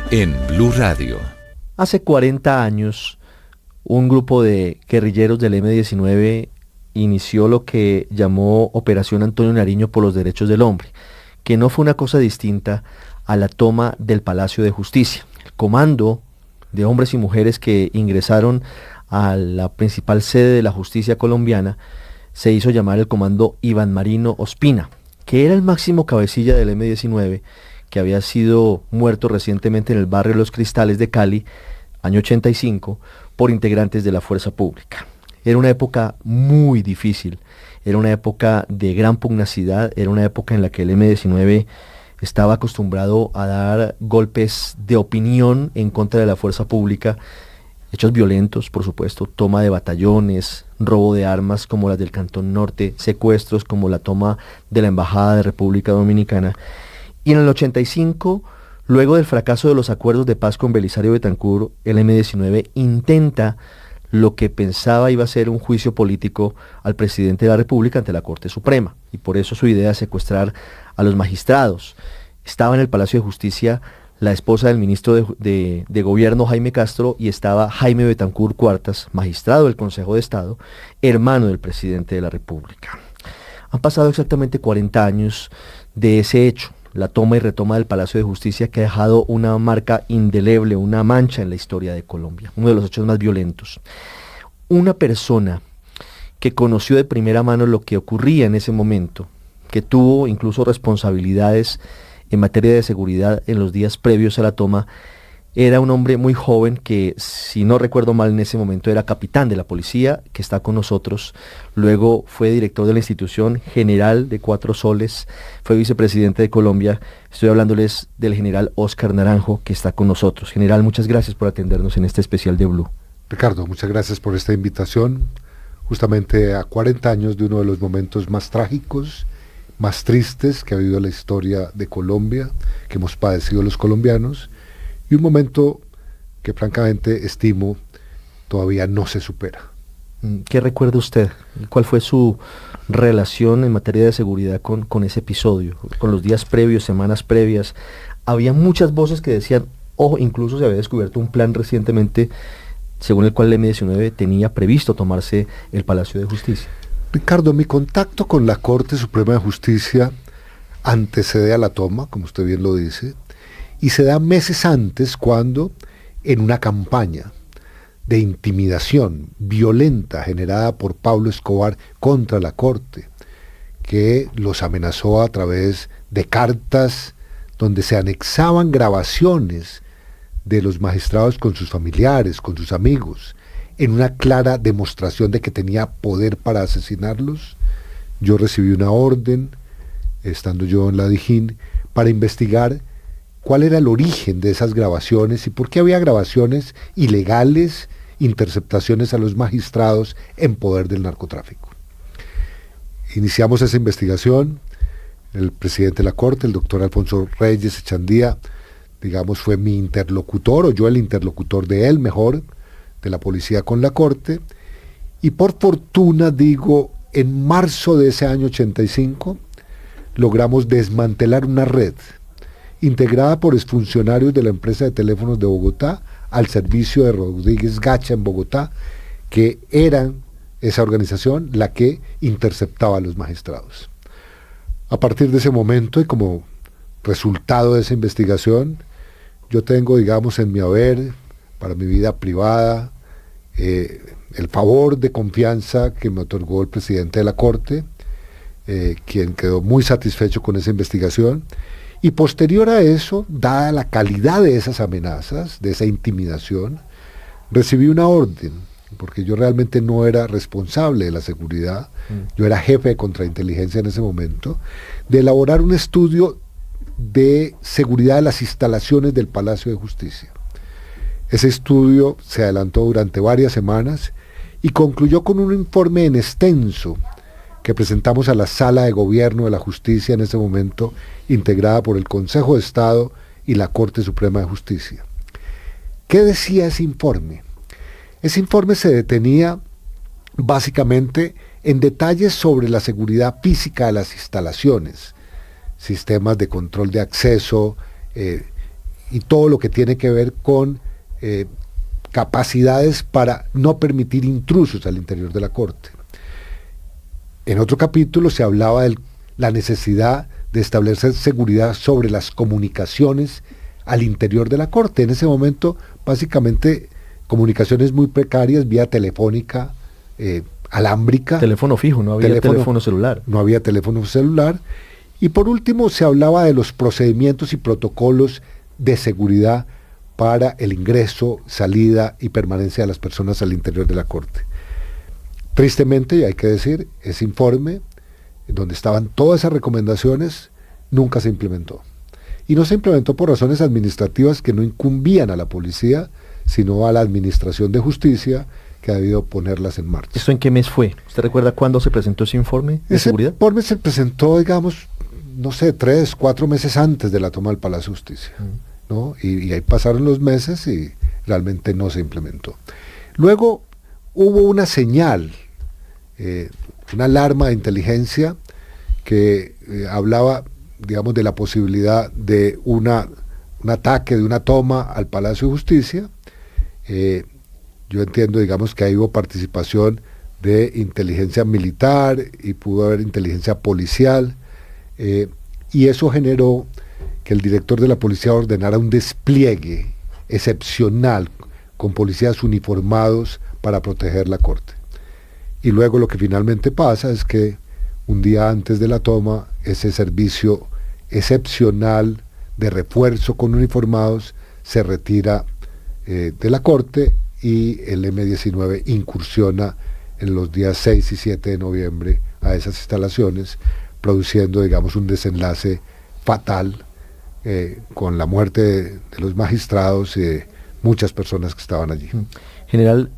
En Blue Radio. Hace 40 años, un grupo de guerrilleros del M-19 inició lo que llamó Operación Antonio Nariño por los Derechos del Hombre, que no fue una cosa distinta a la toma del Palacio de Justicia. El comando de hombres y mujeres que ingresaron a la principal sede de la justicia colombiana se hizo llamar el Comando Iván Marino Ospina, que era el máximo cabecilla del M-19, que había sido muerto recientemente en el barrio Los Cristales de Cali, año 85, por integrantes de la fuerza pública. Era una época muy difícil, era una época de gran pugnacidad, era una época en la que el M-19 estaba acostumbrado a dar golpes de opinión en contra de la fuerza pública, hechos violentos, por supuesto, toma de batallones, robo de armas como las del Cantón Norte, secuestros como la toma de la Embajada de República Dominicana. Y en el 85, luego del fracaso de los acuerdos de paz con Belisario Betancur, el M-19 intenta lo que pensaba iba a ser un juicio político al presidente de la República ante la Corte Suprema. Y por eso su idea es secuestrar a los magistrados. Estaba en el Palacio de Justicia la esposa del ministro de Gobierno, Jaime Castro, y estaba Jaime Betancur Cuartas, magistrado del Consejo de Estado, hermano del presidente de la República. Han pasado exactamente 40 años de ese hecho, la toma y retoma del Palacio de Justicia, que ha dejado una marca indeleble, una mancha en la historia de Colombia, uno de los hechos más violentos. Una persona que conoció de primera mano lo que ocurría en ese momento, que tuvo incluso responsabilidades en materia de seguridad en los días previos a la toma, era un hombre muy joven que, si no recuerdo mal en ese momento, era capitán de la policía, que está con nosotros. Luego fue director de la institución, general de 4 soles, fue vicepresidente de Colombia. Estoy hablándoles del general Óscar Naranjo, que está con nosotros. General, muchas gracias por atendernos en este especial de Blue. Ricardo, muchas gracias por esta invitación. Justamente a 40 años de uno de los momentos más trágicos, más tristes que ha habido la historia de Colombia, que hemos padecido los colombianos, y un momento que francamente estimo todavía no se supera. ¿Qué recuerda usted? ¿Cuál fue su relación en materia de seguridad con ese episodio? Con los días previos, semanas previas. Había muchas voces que decían, ojo, incluso se había descubierto un plan recientemente según el cual el M-19 tenía previsto tomarse el Palacio de Justicia. Ricardo, mi contacto con la Corte Suprema de Justicia antecede a la toma, como usted bien lo dice, y se da meses antes cuando, en una campaña de intimidación violenta generada por Pablo Escobar contra la Corte, que los amenazó a través de cartas donde se anexaban grabaciones de los magistrados con sus familiares, con sus amigos, en una clara demostración de que tenía poder para asesinarlos, yo recibí una orden, estando yo en la Dijín, para investigar cuál era el origen de esas grabaciones y por qué había grabaciones ilegales, interceptaciones a los magistrados en poder del narcotráfico. Iniciamos esa investigación, el presidente de la Corte, el doctor Alfonso Reyes Echandía, digamos, fue mi interlocutor, o yo el interlocutor de él, mejor, de la policía con la Corte, y por fortuna, digo, en marzo de ese año 85, logramos desmantelar una red integrada por exfuncionarios de la empresa de teléfonos de Bogotá al servicio de Rodríguez Gacha en Bogotá, que eran esa organización la que interceptaba a los magistrados. A partir de ese momento y como resultado de esa investigación, yo tengo, digamos, en mi haber, para mi vida privada, el favor de confianza que me otorgó el presidente de la Corte, quien quedó muy satisfecho con esa investigación, y posterior a eso, dada la calidad de esas amenazas, de esa intimidación, recibí una orden, porque yo realmente no era responsable de la seguridad, yo era jefe de contrainteligencia en ese momento, de elaborar un estudio de seguridad de las instalaciones del Palacio de Justicia. Ese estudio se adelantó durante varias semanas y concluyó con un informe en extenso que presentamos a la Sala de Gobierno de la Justicia en ese momento, integrada por el Consejo de Estado y la Corte Suprema de Justicia. ¿Qué decía ese informe? Ese informe se detenía básicamente en detalles sobre la seguridad física de las instalaciones, sistemas de control de acceso, y todo lo que tiene que ver con capacidades para no permitir intrusos al interior de la Corte. En otro capítulo se hablaba de la necesidad de establecer seguridad sobre las comunicaciones al interior de la Corte. En ese momento, básicamente, comunicaciones muy precarias, vía telefónica, alámbrica. Teléfono fijo, no había teléfono celular. No había teléfono celular. Y por último, se hablaba de los procedimientos y protocolos de seguridad para el ingreso, salida y permanencia de las personas al interior de la Corte. Tristemente, y hay que decir, ese informe, donde estaban todas esas recomendaciones, nunca se implementó. Y no se implementó por razones administrativas que no incumbían a la policía, sino a la Administración de Justicia, que ha debido ponerlas en marcha. ¿Esto en qué mes fue? ¿Usted recuerda cuándo se presentó ese informe de seguridad? Ese informe se presentó, digamos, no sé, 3, 4 meses antes de la toma del Palacio de Justicia, ¿no? Y ahí pasaron los meses y realmente no se implementó. Luego hubo una señal, una alarma de inteligencia que hablaba, digamos, de la posibilidad de un ataque, de una toma al Palacio de Justicia. Yo entiendo, digamos, que ahí hubo participación de inteligencia militar y pudo haber inteligencia policial, y eso generó que el director de la policía ordenara un despliegue excepcional con policías uniformados para proteger la Corte. Y luego lo que finalmente pasa es que un día antes de la toma, ese servicio excepcional de refuerzo con uniformados se retira de la Corte y el M-19 incursiona en los días 6 y 7 de noviembre a esas instalaciones, produciendo, digamos, un desenlace fatal con la muerte de los magistrados y de muchas personas que estaban allí. General,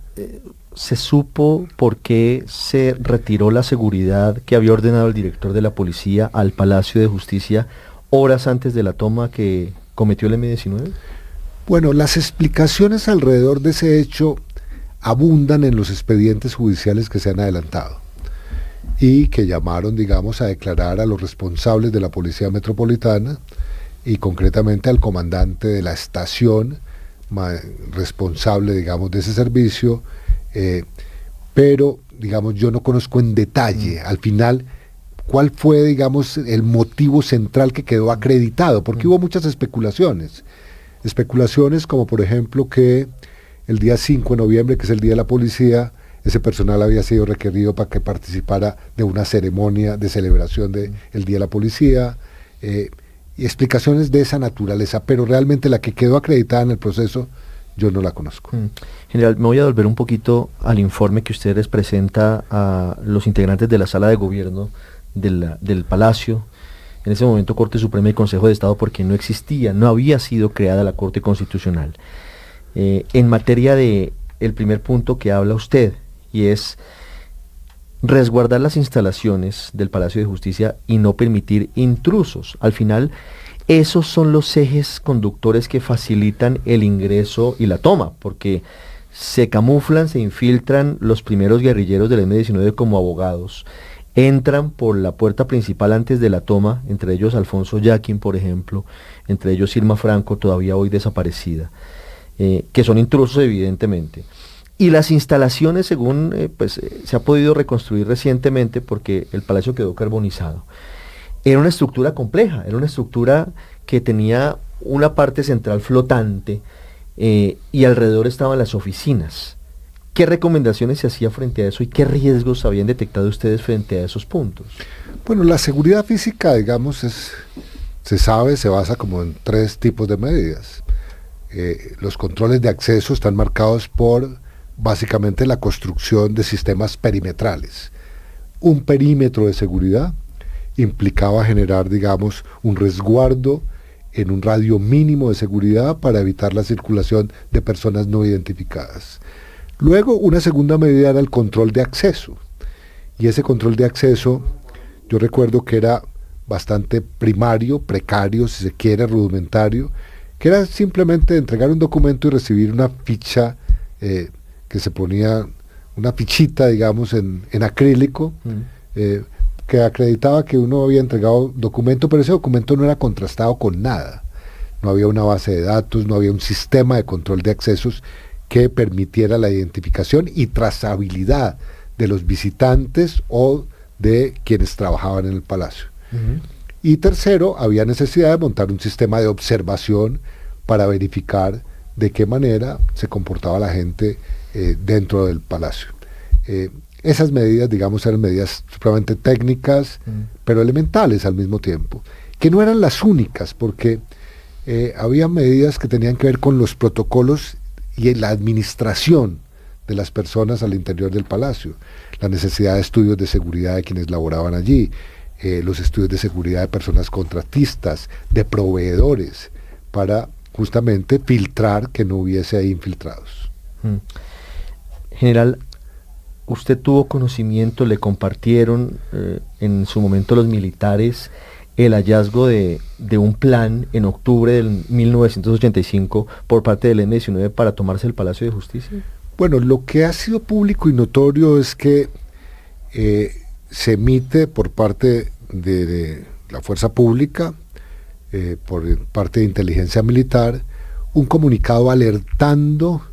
¿se supo por qué se retiró la seguridad que había ordenado el director de la policía al Palacio de Justicia horas antes de la toma que cometió el M-19? Bueno, las explicaciones alrededor de ese hecho abundan en los expedientes judiciales que se han adelantado y que llamaron, digamos, a declarar a los responsables de la Policía Metropolitana y concretamente al comandante de la estación responsable, digamos, de ese servicio, pero, digamos, yo no conozco en detalle al final cuál fue, digamos, el motivo central que quedó acreditado, porque hubo muchas especulaciones como, por ejemplo, que el día 5 de noviembre, que es el Día de la Policía, ese personal había sido requerido para que participara de una ceremonia de celebración del Día de la Policía, y explicaciones de esa naturaleza, pero realmente la que quedó acreditada en el proceso, yo no la conozco. General, me voy a volver un poquito al informe que usted les presenta a los integrantes de la Sala de Gobierno del Palacio, en ese momento Corte Suprema y Consejo de Estado, porque no existía, no había sido creada la Corte Constitucional. En materia de el primer punto que habla usted, y es resguardar las instalaciones del Palacio de Justicia y no permitir intrusos. Al final, esos son los ejes conductores que facilitan el ingreso y la toma, porque se camuflan, se infiltran los primeros guerrilleros del M-19 como abogados, entran por la puerta principal antes de la toma, entre ellos Alfonso Yaquín, por ejemplo, entre ellos Irma Franco, todavía hoy desaparecida, que son intrusos evidentemente. Y las instalaciones, según se ha podido reconstruir recientemente, porque el palacio quedó carbonizado, era una estructura compleja, era una estructura que tenía una parte central flotante y alrededor estaban las oficinas. ¿Qué recomendaciones se hacía frente a eso y qué riesgos habían detectado ustedes frente a esos puntos? Bueno, la seguridad física, digamos, se basa como en 3 tipos de medidas. Los controles de acceso están marcados por básicamente la construcción de sistemas perimetrales. Un perímetro de seguridad implicaba generar, digamos, un resguardo en un radio mínimo de seguridad para evitar la circulación de personas no identificadas. Luego, una segunda medida era el control de acceso. Y ese control de acceso, yo recuerdo que era bastante primario, precario, si se quiere, rudimentario, que era simplemente entregar un documento y recibir una ficha que se ponía, una fichita, digamos, en acrílico, que acreditaba que uno había entregado documento, pero ese documento no era contrastado con nada. no había una base de datos, no había un sistema de control de accesos que permitiera la identificación y trazabilidad de los visitantes o de quienes trabajaban en el palacio. Y tercero, había necesidad de montar un sistema de observación para verificar de qué manera se comportaba la gente dentro del palacio. Esas medidas, digamos, eran medidas supremamente técnicas, pero elementales al mismo tiempo, que no eran las únicas, porque había medidas que tenían que ver con los protocolos y la administración de las personas al interior del palacio, la necesidad de estudios de seguridad de quienes laboraban allí, los estudios de seguridad de personas contratistas, de proveedores, para justamente filtrar que no hubiese ahí infiltrados. General, ¿usted tuvo conocimiento, le compartieron en su momento los militares el hallazgo de un plan en octubre del 1985 por parte del M-19 para tomarse el Palacio de Justicia? Bueno, lo que ha sido público y notorio es que se emite por parte de la fuerza pública, por parte de inteligencia militar, un comunicado alertando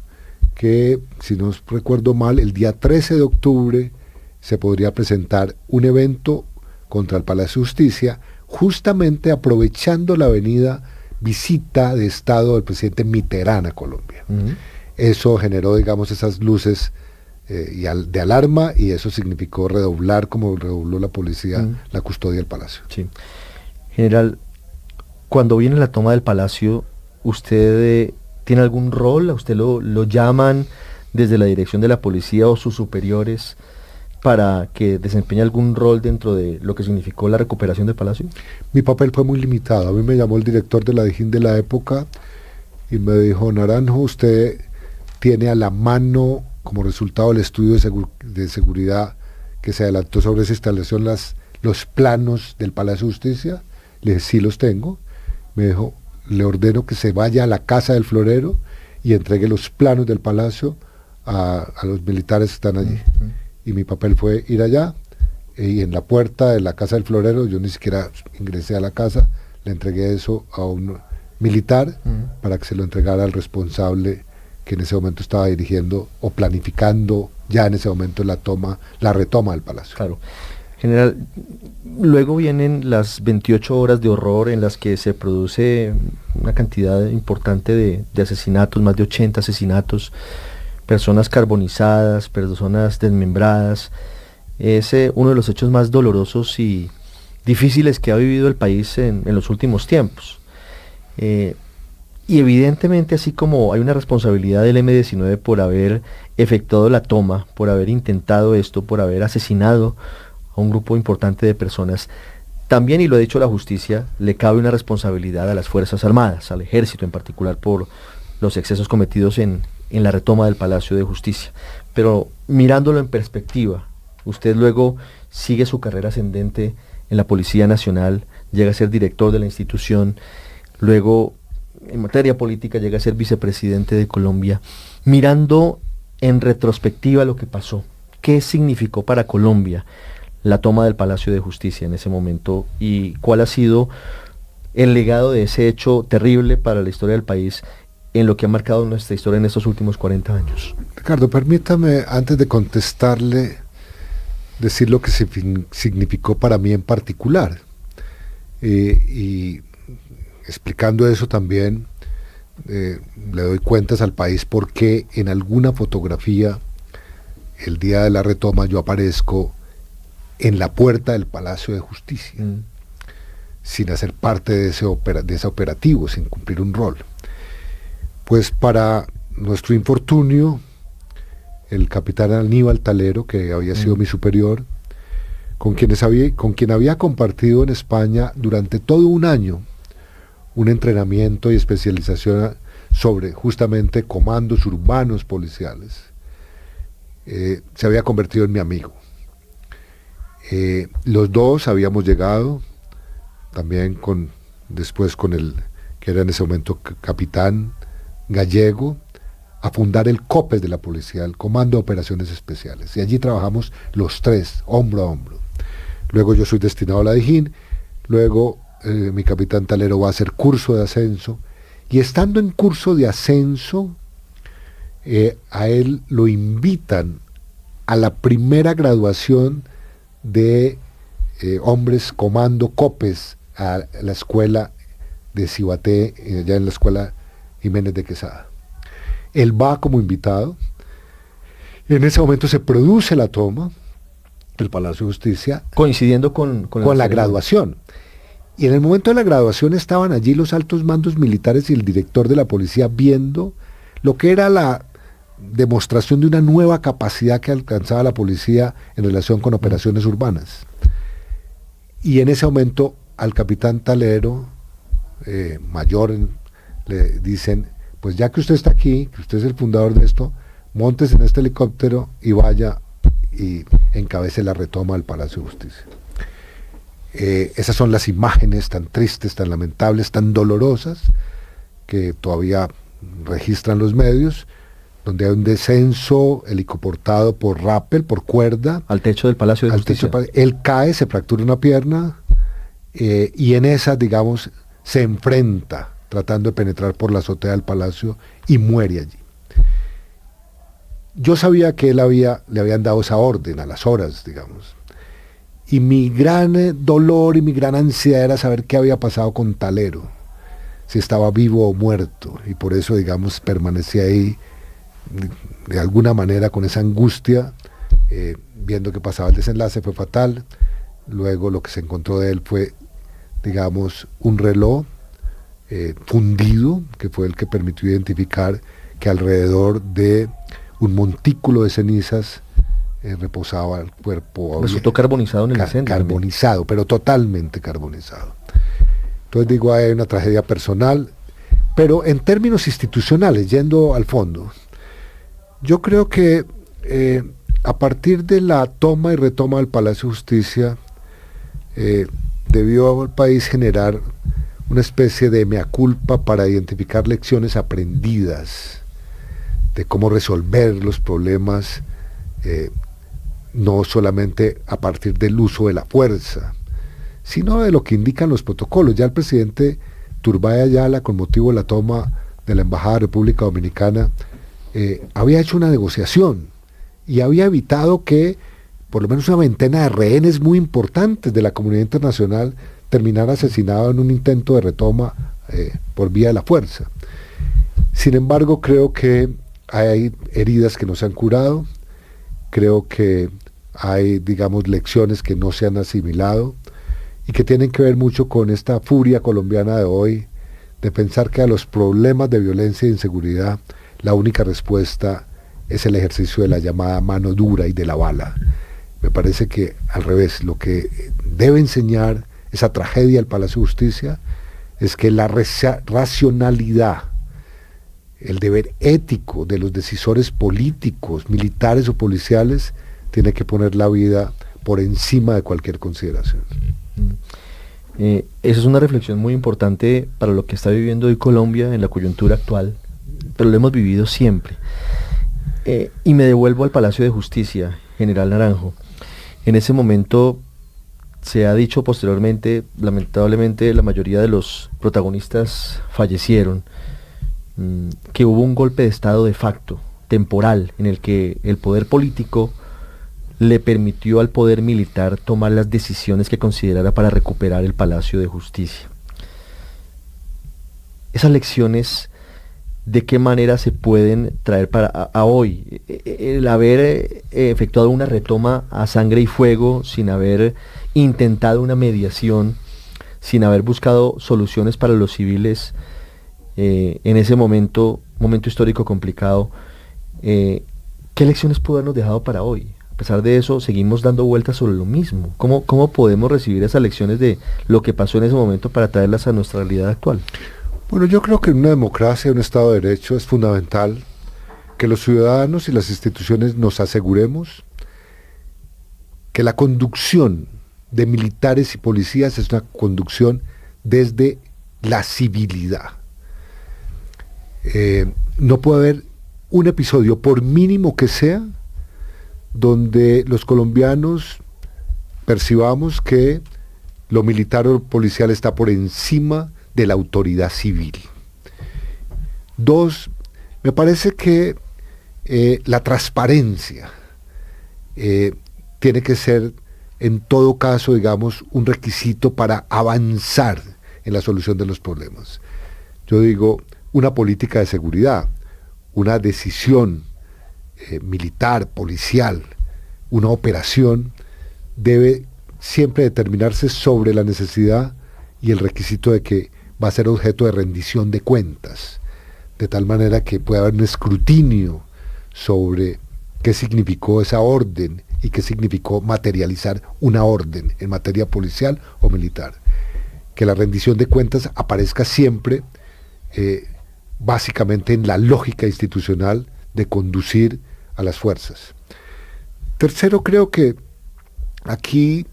que, si no recuerdo mal, el día 13 de octubre se podría presentar un evento contra el Palacio de Justicia, justamente aprovechando la venida visita de Estado del presidente Mitterrand a Colombia. Eso generó, digamos, esas luces de alarma, y eso significó redoblar, como redobló la policía, la custodia del palacio. Sí. General, cuando viene la toma del palacio, ¿usted tiene algún rol? ¿A usted lo llaman desde la dirección de la policía o sus superiores para que desempeñe algún rol dentro de lo que significó la recuperación del palacio? Mi papel fue muy limitado. A mí me llamó el director de la Dijín de la época y me dijo: Naranjo, usted tiene a la mano, como resultado del estudio de seguridad que se adelantó sobre esa instalación, los planos del Palacio de Justicia. Le dije: sí, los tengo. Me dijo: le ordeno que se vaya a la Casa del Florero y entregue los planos del palacio a los militares que están allí. Y mi papel fue ir allá, y en la puerta de la Casa del Florero, yo ni siquiera ingresé a la casa, le entregué eso a un militar para que se lo entregara al responsable que en ese momento estaba dirigiendo o planificando ya en ese momento la retoma del palacio. Claro. General, luego vienen las 28 horas de horror en las que se produce una cantidad importante de asesinatos, más de 80 asesinatos, personas carbonizadas, personas desmembradas. Es uno de los hechos más dolorosos y difíciles que ha vivido el país en los últimos tiempos. Y evidentemente, así como hay una responsabilidad del M-19 por haber efectuado la toma, por haber intentado esto, por haber asesinado a un grupo importante de personas, también, y lo ha dicho la justicia, le cabe una responsabilidad a las Fuerzas Armadas, al Ejército en particular, por los excesos cometidos en la retoma del Palacio de Justicia. Pero mirándolo en perspectiva, usted luego sigue su carrera ascendente en la Policía Nacional, llega a ser director de la institución, luego en materia política llega a ser vicepresidente de Colombia. Mirando en retrospectiva lo que pasó, ¿qué significó para Colombia la toma del Palacio de Justicia en ese momento, y cuál ha sido el legado de ese hecho terrible para la historia del país en lo que ha marcado nuestra historia en estos últimos 40 años? Ricardo, permítame, antes de contestarle, decir lo que significó para mí en particular, y explicando eso también le doy cuentas al país porque en alguna fotografía el día de la retoma yo aparezco en la puerta del Palacio de Justicia, sin hacer parte de ese operativo, sin cumplir un rol. Pues para nuestro infortunio, el capitán Aníbal Talero, que había sido mi superior, con quien había compartido en España durante todo un año un entrenamiento y especialización sobre justamente comandos urbanos policiales, se había convertido en mi amigo. Los dos habíamos llegado también después con el que era en ese momento capitán gallego, a fundar el COPES de la policía, el Comando de Operaciones Especiales, y allí trabajamos los tres, hombro a hombro. Luego yo soy destinado a la Dijín, luego mi capitán Talero va a hacer curso de ascenso, Y estando en curso de ascenso, a él lo invitan a la primera graduación de hombres comando COPES a la escuela de Cibaté, ya en la escuela Jiménez de Quesada. Él va como invitado. En ese momento se produce la toma del Palacio de Justicia. Coincidiendo con la graduación. Y en el momento de la graduación estaban allí los altos mandos militares y el director de la policía viendo lo que era la demostración de una nueva capacidad que alcanzaba la policía en relación con operaciones urbanas. Y en ese momento al capitán Talero, mayor, le dicen, pues ya que usted está aquí, que usted es el fundador de esto, móntese en este helicóptero y vaya y encabece la retoma del Palacio de Justicia. Esas son las imágenes tan tristes, tan lamentables, tan dolorosas, que todavía registran los medios, donde hay un descenso helicoportado por rappel, por cuerda. Al techo del Palacio de Justicia. Él cae, se fractura una pierna, y en esa, digamos, se enfrenta, tratando de penetrar por la azotea del Palacio, y muere allí. Yo sabía que le habían dado esa orden a las horas, digamos. Y mi gran dolor y mi gran ansiedad era saber qué había pasado con Talero, si estaba vivo o muerto, y por eso, digamos, permanecí ahí de alguna manera con esa angustia, viendo que pasaba el desenlace. Fue fatal. Luego lo que se encontró de él fue, digamos, un reloj fundido, que fue el que permitió identificar que alrededor de un montículo de cenizas reposaba el cuerpo. Resultó carbonizado en el incendio. Carbonizado, pero totalmente carbonizado. Entonces digo, hay una tragedia personal, pero en términos institucionales, yendo al fondo, yo creo que a partir de la toma y retoma del Palacio de Justicia, debió el país generar una especie de mea culpa para identificar lecciones aprendidas de cómo resolver los problemas, no solamente a partir del uso de la fuerza, sino de lo que indican los protocolos. Ya el presidente Turbay Ayala, con motivo de la toma de la Embajada de República Dominicana, había hecho una negociación y había evitado que por lo menos una veintena de rehenes muy importantes de la comunidad internacional terminara asesinado en un intento de retoma por vía de la fuerza. Sin embargo, creo que hay heridas que no se han curado, creo que hay, digamos, lecciones que no se han asimilado y que tienen que ver mucho con esta furia colombiana de hoy, de pensar que a los problemas de violencia e inseguridad la única respuesta es el ejercicio de la llamada mano dura y de la bala. Me parece que al revés, lo que debe enseñar esa tragedia del Palacio de Justicia es que la racionalidad, el deber ético de los decisores políticos, militares o policiales, tiene que poner la vida por encima de cualquier consideración. Esa es una reflexión muy importante para lo que está viviendo hoy Colombia en la coyuntura actual, pero lo hemos vivido siempre. Y me devuelvo al Palacio de Justicia, General Naranjo. En ese momento se ha dicho posteriormente, lamentablemente la mayoría de los protagonistas fallecieron, que hubo un golpe de estado de facto, temporal, en el que el poder político le permitió al poder militar tomar las decisiones que considerara para recuperar el Palacio de Justicia. Esas lecciones, ¿de qué manera se pueden traer a hoy? El haber efectuado una retoma a sangre y fuego, sin haber intentado una mediación, sin haber buscado soluciones para los civiles, en ese momento histórico complicado, ¿qué lecciones pudo habernos dejado para hoy? A pesar de eso, seguimos dando vueltas sobre lo mismo. ¿Cómo podemos recibir esas lecciones de lo que pasó en ese momento para traerlas a nuestra realidad actual? Bueno, yo creo que en una democracia, en un Estado de Derecho, es fundamental que los ciudadanos y las instituciones nos aseguremos que la conducción de militares y policías es una conducción desde la civilidad. No puede haber un episodio, por mínimo que sea, donde los colombianos percibamos que lo militar o policial está por encima de la autoridad civil. Dos, me parece que la transparencia tiene que ser, en todo caso, digamos, un requisito para avanzar en la solución de los problemas. Yo digo, una política de seguridad, una decisión militar, policial, una operación, debe siempre determinarse sobre la necesidad y el requisito de que va a ser objeto de rendición de cuentas, de tal manera que pueda haber un escrutinio sobre qué significó esa orden y qué significó materializar una orden en materia policial o militar. Que la rendición de cuentas aparezca siempre básicamente en la lógica institucional de conducir a las fuerzas. Tercero, creo que aquí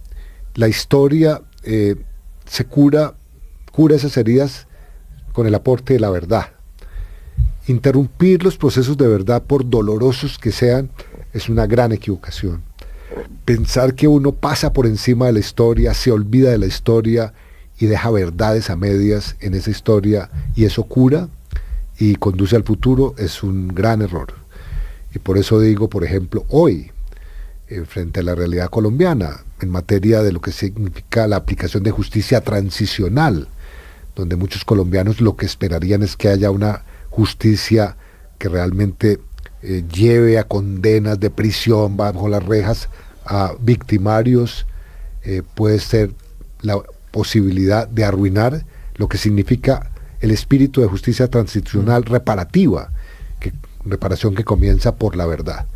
la historia se cura esas heridas con el aporte de la verdad. Interrumpir los procesos de verdad, por dolorosos que sean, es una gran equivocación. Pensar que uno pasa por encima de la historia, se olvida de la historia y deja verdades a medias en esa historia, y eso cura y conduce al futuro, es un gran error. Y por eso digo, por ejemplo, hoy, frente a la realidad colombiana, en materia de lo que significa la aplicación de justicia transicional, donde muchos colombianos lo que esperarían es que haya una justicia que realmente lleve a condenas de prisión bajo las rejas a victimarios, puede ser la posibilidad de arruinar lo que significa el espíritu de justicia transicional reparativa, reparación que comienza por la verdad.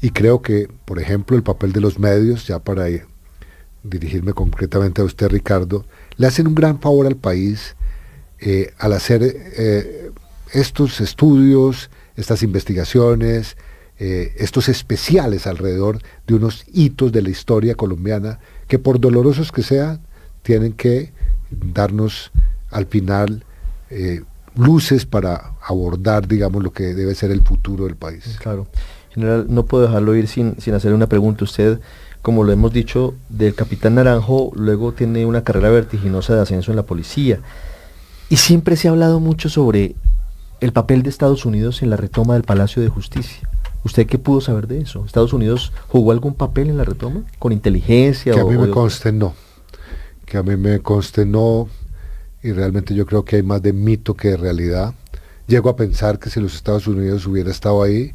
Y creo que, por ejemplo, el papel de los medios, ya para dirigirme concretamente a usted, Ricardo, le hacen un gran favor al país al hacer estos estudios, estas investigaciones, estos especiales alrededor de unos hitos de la historia colombiana que, por dolorosos que sean, tienen que darnos al final luces para abordar, digamos, lo que debe ser el futuro del país. Claro. General, no puedo dejarlo ir sin hacerle una pregunta. Usted, como lo hemos dicho, del capitán Naranjo, luego tiene una carrera vertiginosa de ascenso en la policía. Y siempre se ha hablado mucho sobre el papel de Estados Unidos en la retoma del Palacio de Justicia. ¿Usted qué pudo saber de eso? ¿Estados Unidos jugó algún papel en la retoma? ¿Con inteligencia? Que a mí me conste no. Que a mí me conste no. Y realmente yo creo que hay más de mito que de realidad. Llego a pensar que si los Estados Unidos hubiera estado ahí,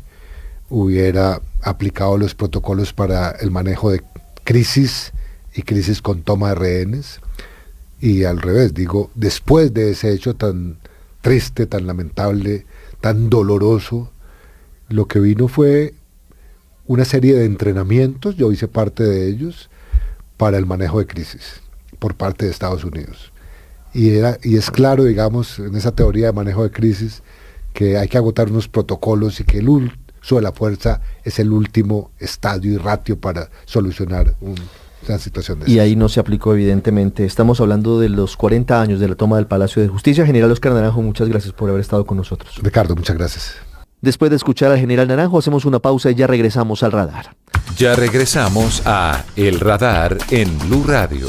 hubiera aplicado los protocolos para el manejo de crisis y crisis con toma de rehenes. Y al revés, digo, después de ese hecho tan triste, tan lamentable, tan doloroso, lo que vino fue una serie de entrenamientos, yo hice parte de ellos, para el manejo de crisis por parte de Estados Unidos. Y es claro, digamos, en esa teoría de manejo de crisis, que hay que agotar unos protocolos y que el uso de la fuerza es el último estadio y ratio para solucionar una situación de esas. Y ahí no se aplicó, evidentemente. Estamos hablando de los 40 años de la toma del Palacio de Justicia. General Óscar Naranjo, muchas gracias por haber estado con nosotros. Ricardo, muchas gracias. Después de escuchar al general Naranjo, hacemos una pausa y ya regresamos al radar. Ya regresamos a El Radar en Blue Radio.